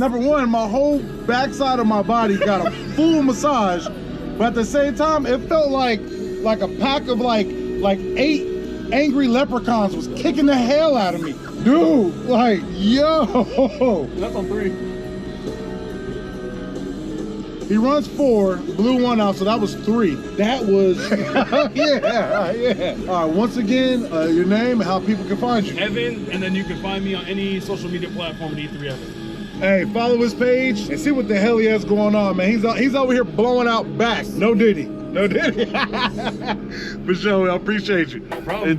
Number one, my whole backside of my body got a full massage, but at the same time, it felt like a pack of like 8 angry leprechauns was kicking the hell out of me. Dude, like, yo. That's on 3. He runs 4, blew 1 out, so that was 3. That was, yeah. All right, once again, your name and how people can find you. Evan, and then you can find me on any social media platform at E3Evan. Hey, follow his page and see what the hell he has going on, man. He's over here blowing out back. No Diddy. No Diddy. For sure, I appreciate you. No problem.